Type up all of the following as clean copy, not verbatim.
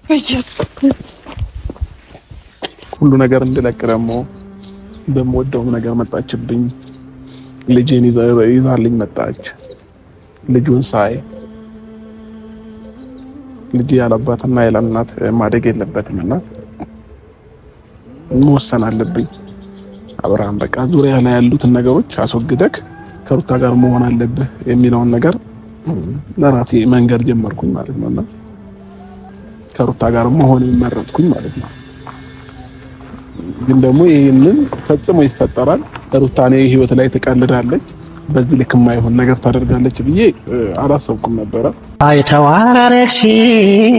በኢየሱስ ሁሉ ነገር እንድለቅ ደግሞ በምወደውም ነገር መጣችብኝ። ልጄን ይዛልኝ መጣች። ልጁን ሳይ ልጅ ያለአባትና ያለእናት ማደግ የለበትምና መወሰን አለብኝ። አብርሃም በቃ ዙሪያ ላይ ያሉትን ነገሮች አስወግደክ ከሩታ ጋር መሆን አለብህ የሚለውን ነገር ለራሴ መንገድ ጀመርኩኝ ማለት ነውና ከሩታ ጋር መሆን መረጥኩኝ ማለት ነው። ግን ደግሞ ይሄንን ፈጽሞ ይፈጠራል ሩታ እኔ ህይወት ላይ ትቀልዳለች በዚህ ልክ የማይሆን ነገር ታደርጋለች ብዬ አላሰብኩም ነበር። አይተዋረሽኝ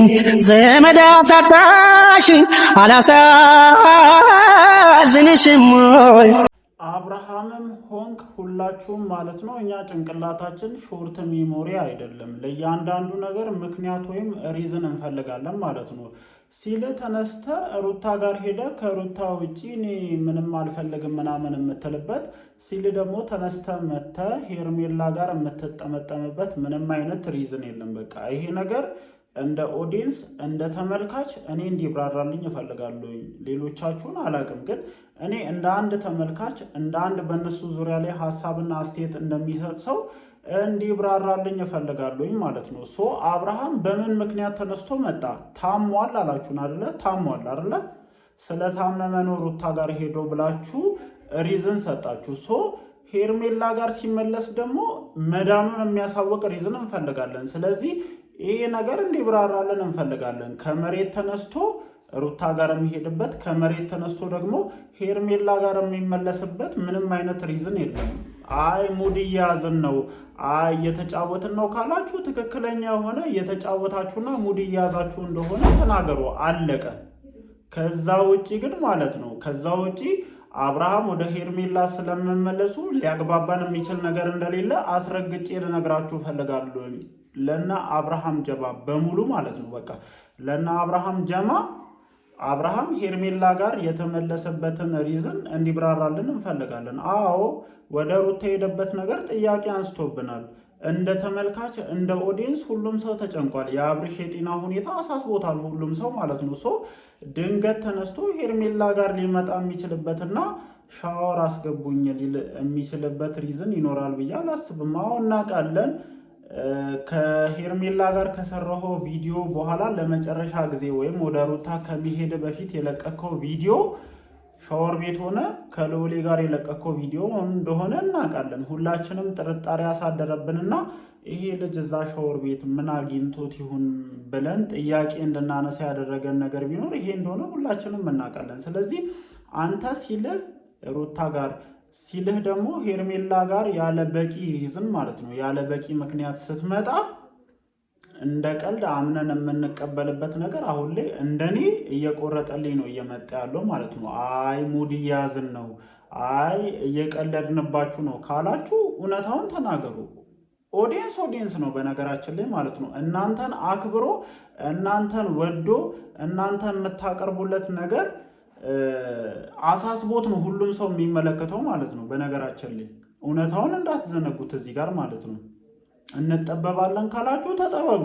ዘመድ አሳጣሽኝ አላሳዝንሽም ወይ? አብርሃምም ሆንክ ሁላችሁም ማለት ነው እኛ ጭንቅላታችን ሾርት ሚሞሪ አይደለም። ለእያንዳንዱ ነገር ምክንያት ወይም ሪዝን እንፈልጋለን ማለት ነው። ሲል ተነስተ ሩታ ጋር ሄደ ከሩታ ውጪ እኔ ምንም አልፈልግም ምናምን የምትልበት ሲል ደግሞ ተነስተ መተ ሄርሜላ ጋር የምትጠመጠምበት ምንም አይነት ሪዝን የለም። በቃ ይሄ ነገር እንደ ኦዲየንስ እንደ ተመልካች እኔ እንዲብራራልኝ እፈልጋለሁ። ሌሎቻችሁን አላውቅም፣ ግን እኔ እንደ አንድ ተመልካች እንደ አንድ በእነሱ ዙሪያ ላይ ሀሳብና አስተያየት እንደሚሰጥ ሰው እንዲብራራልኝ እፈልጋለሁኝ ማለት ነው። ሶ አብርሃም በምን ምክንያት ተነስቶ መጣ? ታሟል አላችሁን አይደለ? ታሟል አይደለ? ስለታመመ ነው ሩታ ጋር ሄዶ ብላችሁ ሪዝን ሰጣችሁ። ሶ ሄርሜላ ጋር ሲመለስ ደግሞ መዳኑን የሚያሳውቅ ሪዝን እንፈልጋለን። ስለዚህ ይሄ ነገር እንዲብራራልን እንፈልጋለን። ከመሬት ተነስቶ ሩታ ጋር የሚሄድበት ከመሬት ተነስቶ ደግሞ ሄርሜላ ጋር የሚመለስበት ምንም አይነት ሪዝን የለም። አይ ሙድ እያያዝን ነው፣ አይ እየተጫወትን ነው ካላችሁ ትክክለኛ የሆነ እየተጫወታችሁና ሙድ እያያዛችሁ እንደሆነ ተናገሩ፣ አለቀ። ከዛ ውጪ ግን ማለት ነው ከዛ ውጪ አብርሃም ወደ ሄርሜላ ስለመመለሱ ሊያግባባን የሚችል ነገር እንደሌለ አስረግጬ ልነግራችሁ ፈልጋለሁ። ለና አብርሃም ጀማ በሙሉ ማለት ነው በቃ ለና አብርሃም ጀማ አብርሃም ሄርሜላ ጋር የተመለሰበትን ሪዝን እንዲብራራልን እንፈልጋለን። አዎ ወደ ሩታ የሄደበት ነገር ጥያቄ አንስቶብናል። እንደ ተመልካች እንደ ኦዲየንስ ሁሉም ሰው ተጨንቋል። የአብርሽ የጤና ሁኔታ አሳስቦታል ሁሉም ሰው ማለት ነው። ሶ ድንገት ተነስቶ ሄርሜላ ጋር ሊመጣ የሚችልበትና ሻወር አስገቡኝ ሊል የሚችልበት ሪዝን ይኖራል ብዬ አላስብም። አዎ እናውቃለን። ከሄርሜላ ጋር ከሰራው ቪዲዮ በኋላ ለመጨረሻ ጊዜ ወይም ወደ ሩታ ከሚሄድ በፊት የለቀቀው ቪዲዮ ሻወር ቤት ሆነ ከልውሌ ጋር የለቀቀው ቪዲዮ እንደሆነ እናውቃለን። ሁላችንም ጥርጣሬ ያሳደረብንና ይሄ ልጅ እዛ ሻወር ቤት ምን አግኝቶት ይሁን ብለን ጥያቄ እንድናነሳ ያደረገን ነገር ቢኖር ይሄ እንደሆነ ሁላችንም እናውቃለን። ስለዚህ አንተ ሲልህ ሩታ ጋር ሲልህ ደግሞ ሄርሜላ ጋር ያለ በቂ ሪዝን ማለት ነው ያለ በቂ ምክንያት ስትመጣ እንደ ቀልድ አምነን የምንቀበልበት ነገር አሁን ላይ እንደኔ እየቆረጠልኝ ነው እየመጣ ያለው ማለት ነው። አይ ሙድ እያያዝን ነው፣ አይ እየቀለድንባችሁ ነው ካላችሁ እውነታውን ተናገሩ። ኦዲየንስ ነው በነገራችን ላይ ማለት ነው። እናንተን አክብሮ እናንተን ወዶ እናንተ የምታቀርቡለት ነገር አሳስቦት ነው ሁሉም ሰው የሚመለከተው ማለት ነው። በነገራችን ላይ እውነታውን እንዳትዘነጉት እዚህ ጋር ማለት ነው። እንጠበባለን ካላችሁ ተጠበቡ።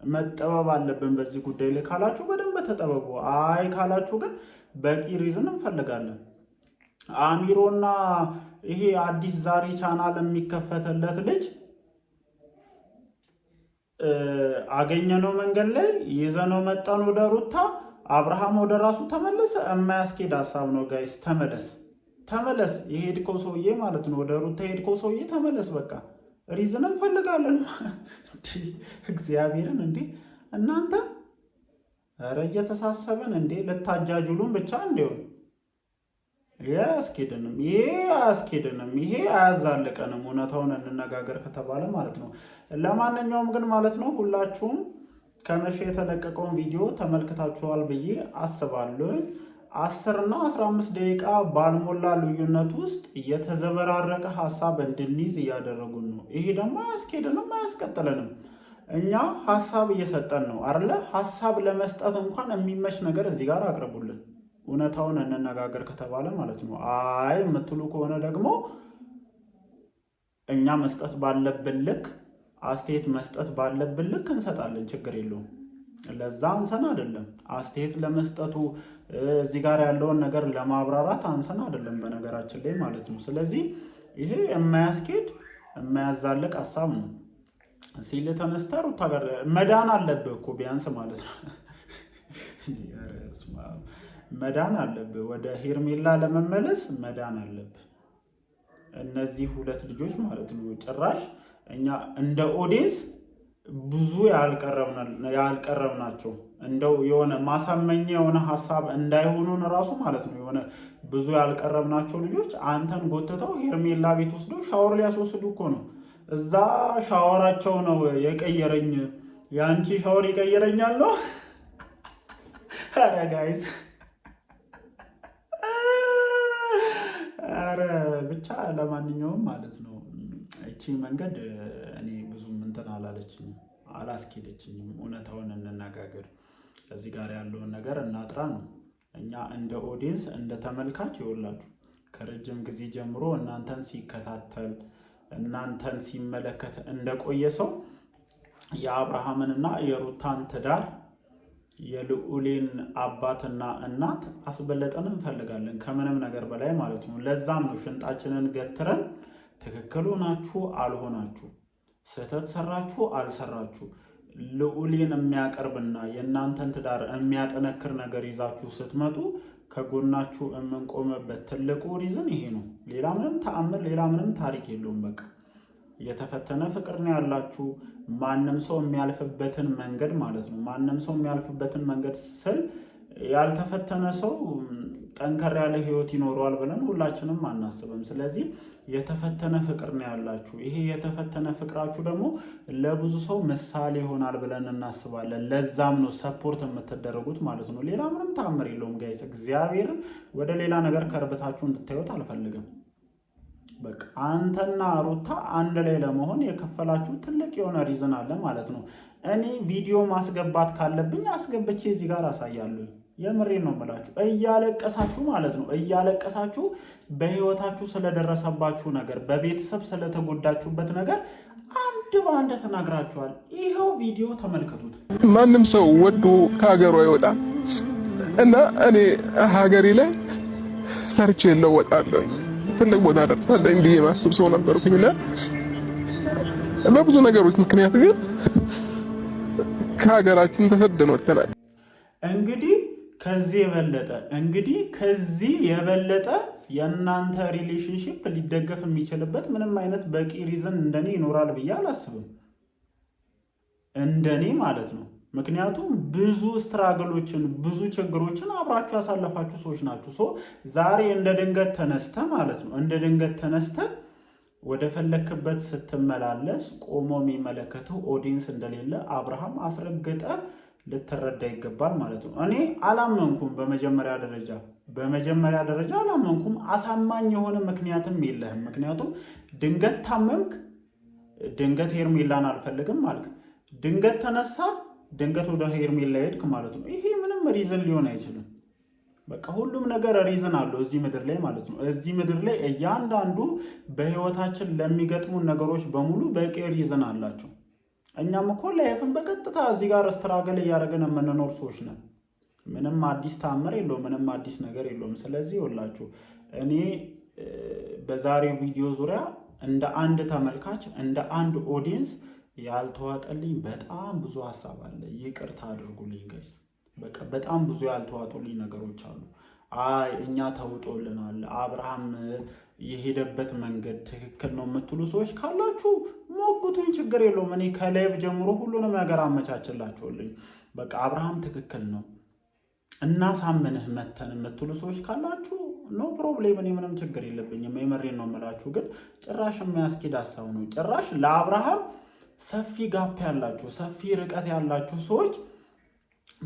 መጠበብ አለብን በዚህ ጉዳይ ላይ ካላችሁ በደንብ ተጠበቡ። አይ ካላችሁ ግን በቂ ሪዝን እንፈልጋለን። አሚሮና ይሄ አዲስ ዛሬ ቻናል የሚከፈተለት ልጅ አገኘነው መንገድ ላይ ይዘነው መጣን ወደ ሩታ። አብርሃም ወደ ራሱ ተመለሰ። የማያስኬድ ሀሳብ ነው ጋይስ። ተመለስ የሄድከው ሰውዬ ማለት ነው። ወደ ሩታ የሄድከው ሰውዬ ተመለስ። በቃ ሪዝን እንፈልጋለን። እግዚአብሔርን እንዴ እናንተ ኧረ እየተሳሰበን እንዴ ልታጃጅሉን ብቻ እንዲሆን ይሄ አያስኬድንም፣ ይሄ አያዛልቀንም። እውነታውን እንነጋገር ከተባለ ማለት ነው። ለማንኛውም ግን ማለት ነው ሁላችሁም ከመሸ የተለቀቀውን ቪዲዮ ተመልክታችኋል ብዬ አስባለሁ። 10 እና 15 ደቂቃ ባልሞላ ልዩነት ውስጥ የተዘበራረቀ ሀሳብ እንድንይዝ እያደረጉን ነው። ይሄ ደግሞ አያስኬድንም፣ አያስቀጥለንም። እኛ ሀሳብ እየሰጠን ነው አይደለ? ሀሳብ ለመስጠት እንኳን የሚመች ነገር እዚህ ጋር አቅርቡልን። እውነታውን እንነጋገር ከተባለ ማለት ነው። አይ የምትሉ ከሆነ ደግሞ እኛ መስጠት ባለብን ልክ አስተያየት መስጠት ባለብን ልክ እንሰጣለን። ችግር የለውም። ለዛ አንሰን አይደለም፣ አስተያየት ለመስጠቱ እዚህ ጋር ያለውን ነገር ለማብራራት አንሰን አይደለም በነገራችን ላይ ማለት ነው። ስለዚህ ይሄ የማያስኬድ የማያዛልቅ ሀሳብ ነው ሲል ተነስተ ሩታ ጋር መዳን አለብህ እኮ ቢያንስ ማለት ነው። መዳን አለብህ፣ ወደ ሄርሜላ ለመመለስ መዳን አለብህ። እነዚህ ሁለት ልጆች ማለት ነው ጭራሽ እኛ እንደ ኦዲየንስ ብዙ ያልቀረብናቸው እንደው የሆነ ማሳመኛ የሆነ ሀሳብ እንዳይሆኑን ራሱ ማለት ነው የሆነ ብዙ ያልቀረብናቸው ልጆች አንተን ጎትተው ሄርሜላ ቤት ወስደው ሻወር ሊያስወስዱ እኮ ነው። እዛ ሻወራቸው ነው የቀየረኝ፣ የአንቺ ሻወር ይቀየረኛል ነው። ኧረ ጋይስ ኧረ ብቻ ለማንኛውም ማለት ነው እቺ መንገድ እኔ ብዙም እንትን አላለችኝም፣ አላስኬደችኝም። እውነታውን እንነጋገር፣ እዚህ ጋር ያለውን ነገር እናጥራ ነው። እኛ እንደ ኦዲየንስ እንደ ተመልካች ይወላችሁ ከረጅም ጊዜ ጀምሮ እናንተን ሲከታተል እናንተን ሲመለከት እንደቆየ ሰው የአብርሃምንና የሩታን ትዳር የልዑሌን አባትና እናት አስበለጠን እንፈልጋለን ከምንም ነገር በላይ ማለት ነው። ለዛም ነው ሽንጣችንን ገትረን ትክክል ሆናችሁ አልሆናችሁ፣ ስህተት ሰራችሁ አልሰራችሁ፣ ልዑሌን የሚያቀርብና የእናንተን ትዳር የሚያጠነክር ነገር ይዛችሁ ስትመጡ ከጎናችሁ የምንቆምበት ትልቁ ሪዝን ይሄ ነው። ሌላ ምንም ተአምር፣ ሌላ ምንም ታሪክ የለውም። በቃ የተፈተነ ፍቅር ነው ያላችሁ። ማንም ሰው የሚያልፍበትን መንገድ ማለት ነው። ማንም ሰው የሚያልፍበትን መንገድ ስል ያልተፈተነ ሰው ጠንከር ያለ ህይወት ይኖረዋል ብለን ሁላችንም አናስብም። ስለዚህ የተፈተነ ፍቅር ነው ያላችሁ። ይሄ የተፈተነ ፍቅራችሁ ደግሞ ለብዙ ሰው ምሳሌ ይሆናል ብለን እናስባለን። ለዛም ነው ሰፖርት የምትደረጉት ማለት ነው። ሌላ ምንም ተአምር የለውም ጋይስ። እግዚአብሔርን ወደ ሌላ ነገር ከርብታችሁ እንድታዩት አልፈልግም። በቃ አንተና ሩታ አንድ ላይ ለመሆን የከፈላችሁ ትልቅ የሆነ ሪዝን አለ ማለት ነው። እኔ ቪዲዮ ማስገባት ካለብኝ አስገብቼ እዚህ ጋር አሳያለሁ። የምሬን ነው የምላችሁ። እያለቀሳችሁ ማለት ነው፣ እያለቀሳችሁ በህይወታችሁ ስለደረሰባችሁ ነገር፣ በቤተሰብ ስለተጎዳችሁበት ነገር አንድ በአንድ ተናግራችኋል። ይኸው ቪዲዮ ተመልከቱት። ማንም ሰው ወዶ ከሀገሩ አይወጣም እና እኔ ሀገሬ ላይ ሰርቼ እለወጣለሁ፣ ትልቅ ቦታ ደርሳለሁ ብዬ ማስብ ሰው ነበርኩኝና በብዙ ነገሮች ምክንያት ግን ከሀገራችን ተሰደን ወጥተናል። ከዚህ የበለጠ የእናንተ ሪሌሽንሺፕ ሊደገፍ የሚችልበት ምንም አይነት በቂ ሪዝን እንደኔ ይኖራል ብዬ አላስብም። እንደኔ ማለት ነው። ምክንያቱም ብዙ ስትራግሎችን ብዙ ችግሮችን አብራችሁ ያሳለፋችሁ ሰዎች ናችሁ። ዛሬ እንደ ድንገት ተነስተ ማለት ነው እንደ ድንገት ተነስተ ወደ ፈለክበት ስትመላለስ ቆሞ የሚመለከቱ ኦዲየንስ እንደሌለ አብርሃም አስረግጠ ልትረዳ ይገባል ማለት ነው። እኔ አላመንኩም። በመጀመሪያ ደረጃ አላመንኩም። አሳማኝ የሆነ ምክንያትም የለህም። ምክንያቱም ድንገት ታመምክ፣ ድንገት ሄርሜላን አልፈልግም አልክ፣ ድንገት ተነሳ፣ ድንገት ወደ ሄርሜላ ሄድክ ማለት ነው። ይሄ ምንም ሪዝን ሊሆን አይችልም። በቃ ሁሉም ነገር ሪዝን አለው እዚህ ምድር ላይ ማለት ነው። እዚህ ምድር ላይ እያንዳንዱ በህይወታችን ለሚገጥሙን ነገሮች በሙሉ በቂ ሪዝን አላቸው። እኛም እኮ ላይፍን በቀጥታ እዚህ ጋር ስትራገል እያደረግን የምንኖር ሰዎች ነን። ምንም አዲስ ታምር የለውም፣ ምንም አዲስ ነገር የለውም። ስለዚህ ይኸውላችሁ እኔ በዛሬው ቪዲዮ ዙሪያ እንደ አንድ ተመልካች እንደ አንድ ኦዲየንስ ያልተዋጠልኝ በጣም ብዙ ሀሳብ አለ። ይቅርታ አድርጉልኝ ጋይስ። በቃ በጣም ብዙ ያልተዋጡልኝ ነገሮች አሉ። እኛ ተውጦልናል፣ አብርሃም የሄደበት መንገድ ትክክል ነው የምትሉ ሰዎች ካላችሁ ሞግቱኝ፣ ችግር የለውም። እኔ ከላይቭ ጀምሮ ሁሉንም ነገር አመቻችላችሁልኝ። በቃ አብርሃም ትክክል ነው እናሳምንህ መተን የምትሉ ሰዎች ካላችሁ ኖ ፕሮብሌም፣ እኔ ምንም ችግር የለብኝም። የመሬን ነው የምላችሁ። ግን ጭራሽ የሚያስኬድ ሀሳብ ነው። ጭራሽ ለአብርሃም ሰፊ ጋፕ ያላችሁ ሰፊ ርቀት ያላችሁ ሰዎች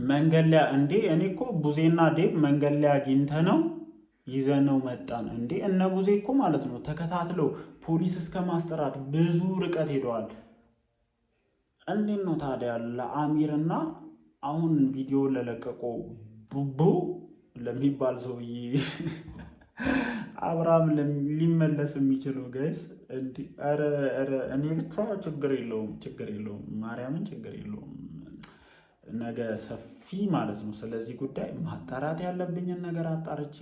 መንገድ ላይ እንዴ እኔ እኮ ቡዜና ዴቭ መንገድ ላይ አግኝተ ነው ይዘነው መጣን እንዴ። እነ ቡዜ እኮ ማለት ነው ተከታትለው ፖሊስ እስከ ማስጠራት ብዙ ርቀት ሄደዋል። እንዴት ነው ታዲያ ለአሚርና አሁን ቪዲዮ ለለቀቀው ቡቡ ለሚባል ሰውዬ አብርሃም ሊመለስ የሚችለው ጋይስ? እንዴ ኧረ እኔ ብቻ ችግር የለውም ማርያምን ችግር የለውም። ነገ ሰፊ ማለት ነው። ስለዚህ ጉዳይ ማጣራት ያለብኝን ነገር አጣርቼ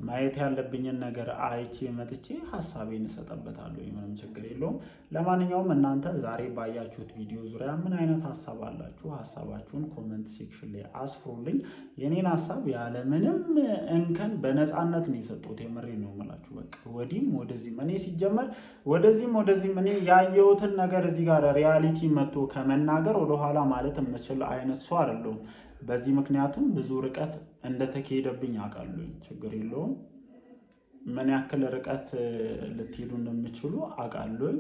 ማየት ያለብኝን ነገር አይቼ መጥቼ ሀሳቤን እሰጥበታለሁ። ምንም ችግር የለውም። ለማንኛውም እናንተ ዛሬ ባያችሁት ቪዲዮ ዙሪያ ምን አይነት ሀሳብ አላችሁ? ሀሳባችሁን ኮመንት ሴክሽን ላይ አስፍሩልኝ። የኔን ሀሳብ ያለምንም እንከን በነፃነት ነው የሰጡት። የምሬ ነው የምላችሁ። በቃ ወዲህም ወደዚህም እኔ ሲጀመር ወደዚህም እኔ ያየሁትን ነገር እዚህ ጋር ሪያሊቲ መጥቶ ከመናገር ወደኋላ ማለት የምችል አይነት ሰው አይደለሁም። በዚህ ምክንያቱም ብዙ ርቀት እንደተካሄደብኝ አውቃለሁ። ችግር የለውም። ምን ያክል ርቀት ልትሄዱ እንደምችሉ አውቃለሁ።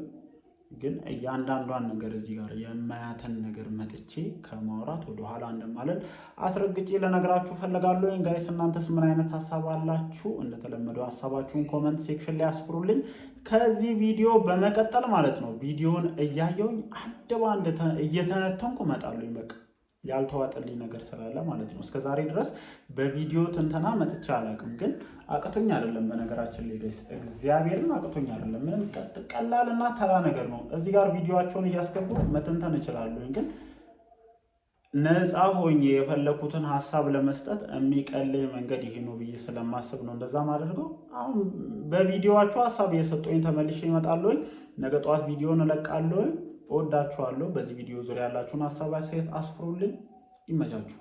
ግን እያንዳንዷን ነገር እዚህ ጋር የማያተን ነገር መጥቼ ከማውራት ወደኋላ እንደማለት አስረግጬ ልነግራችሁ ፈልጋለሁ። ጋይስ እናንተስ ምን አይነት ሀሳብ አላችሁ? እንደተለመደው ሀሳባችሁን ኮመንት ሴክሽን ላይ አስፍሩልኝ። ከዚህ ቪዲዮ በመቀጠል ማለት ነው ቪዲዮውን እያየሁኝ አንድ በአንድ እየተነተንኩ እመጣለሁ። በቃ ያልተዋጠልኝ ነገር ስላለ ማለት ነው። እስከዛሬ ድረስ በቪዲዮ ትንተና መጥቻ አላውቅም። ግን አቅቶኝ አይደለም፣ በነገራችን ላይ ጋይስ እግዚአብሔርን አቅቶኝ አይደለም። ምንም ቀላልና ተራ ነገር ነው። እዚህ ጋር ቪዲዮአቸውን እያስገቡ መተንተን እችላለሁ። ግን ነፃ ሆኜ የፈለኩትን ሀሳብ ለመስጠት የሚቀለኝ መንገድ ይሄ ነው ብዬ ስለማስብ ነው እንደዛ ማደርገው። አሁን በቪዲዮአቸው ሀሳብ እየሰጡኝ ተመልሼ እመጣለሁ። ነገ ጠዋት ቪዲዮን እለቃለሁ። እወዳችኋለሁ። በዚህ ቪዲዮ ዙሪያ ያላችሁን ሀሳብ አስተያየት አስፍሩልኝ። ይመቻችሁ።